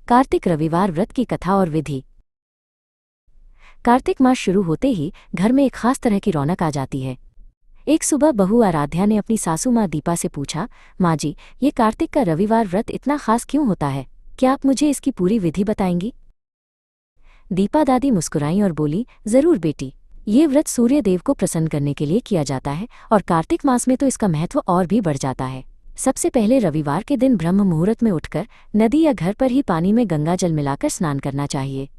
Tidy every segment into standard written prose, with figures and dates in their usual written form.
कार्तिक रविवार व्रत की कथा और विधि। कार्तिक मास शुरू होते ही घर में एक खास तरह की रौनक आ जाती है। एक सुबह बहू आराध्या ने अपनी सासू माँ दीपा से पूछा, माँ जी, ये कार्तिक का रविवार व्रत इतना खास क्यों होता है? क्या आप मुझे इसकी पूरी विधि बताएंगी? दीपा दादी मुस्कुराईं और बोली, जरूर बेटी, ये व्रत सूर्य देव को प्रसन्न करने के लिए किया जाता है और कार्तिक मास में तो इसका महत्व और भी बढ़ जाता है। सबसे पहले रविवार के दिन ब्रह्म मुहूर्त में उठकर नदी या घर पर ही पानी में गंगा जल मिलाकर स्नान करना चाहिए।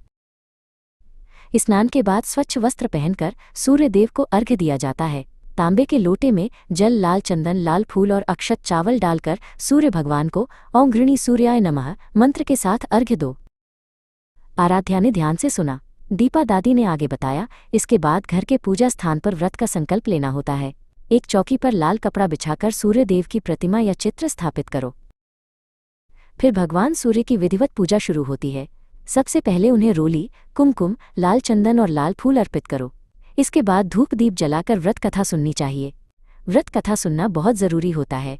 स्नान के बाद स्वच्छ वस्त्र पहनकर सूर्य देव को अर्घ्य दिया जाता है। तांबे के लोटे में जल, लाल चंदन, लाल फूल और अक्षत चावल डालकर सूर्य भगवान को ओम घृणी सूर्याय नमः मंत्र के साथ अर्घ्य दो। आराध्या ने ध्यान से सुना। दीपा दादी ने आगे बताया, इसके बाद घर के पूजा स्थान पर व्रत का संकल्प लेना होता है। एक चौकी पर लाल कपड़ा बिछाकर सूर्य देव की प्रतिमा या चित्र स्थापित करो। फिर भगवान सूर्य की विधिवत पूजा शुरू होती है। सबसे पहले उन्हें रोली, कुमकुम, लाल चंदन और लाल फूल अर्पित करो। इसके बाद धूप दीप जलाकर व्रत कथा सुननी चाहिए। व्रत कथा सुनना बहुत जरूरी होता है।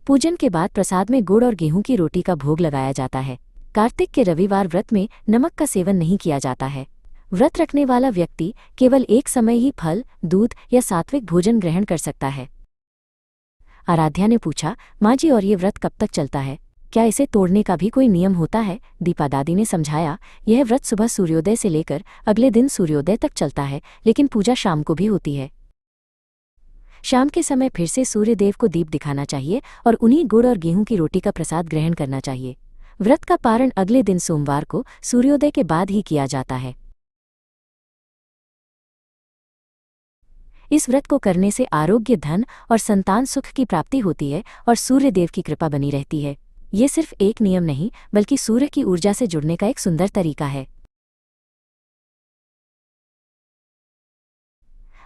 पूजन के बाद प्रसाद में गुड़ और गेहूं की रोटी का भोग लगाया जाता है। कार्तिक के रविवार व्रत में नमक का सेवन नहीं किया जाता है। व्रत रखने वाला व्यक्ति केवल एक समय ही फल, दूध या सात्विक भोजन ग्रहण कर सकता है। आराध्या ने पूछा, माँ जी, और ये व्रत कब तक चलता है? क्या इसे तोड़ने का भी कोई नियम होता है? दीपा दादी ने समझाया, यह व्रत सुबह सूर्योदय से लेकर अगले दिन सूर्योदय तक चलता है, लेकिन पूजा शाम को भी होती है। शाम के समय फिर से सूर्य देव को दीप दिखाना चाहिए और उन्हीं गुड़ और गेहूं की रोटी का प्रसाद ग्रहण करना चाहिए। व्रत का पारण अगले दिन सोमवार को सूर्योदय के बाद ही किया जाता है। इस व्रत को करने से आरोग्य, धन और संतान सुख की प्राप्ति होती है और सूर्य देव की कृपा बनी रहती है। ये सिर्फ एक नियम नहीं, बल्कि सूर्य की ऊर्जा से जुड़ने का एक सुंदर तरीका है।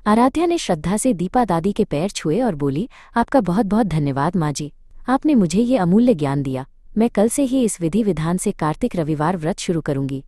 आराध्या ने श्रद्धा से दीपा दादी के पैर छुए और बोली, आपका बहुत बहुत धन्यवाद माँ जी, आपने मुझे ये अमूल्य ज्ञान दिया। मैं कल से ही इस विधि विधान से कार्तिक रविवार व्रत शुरू करूंगी।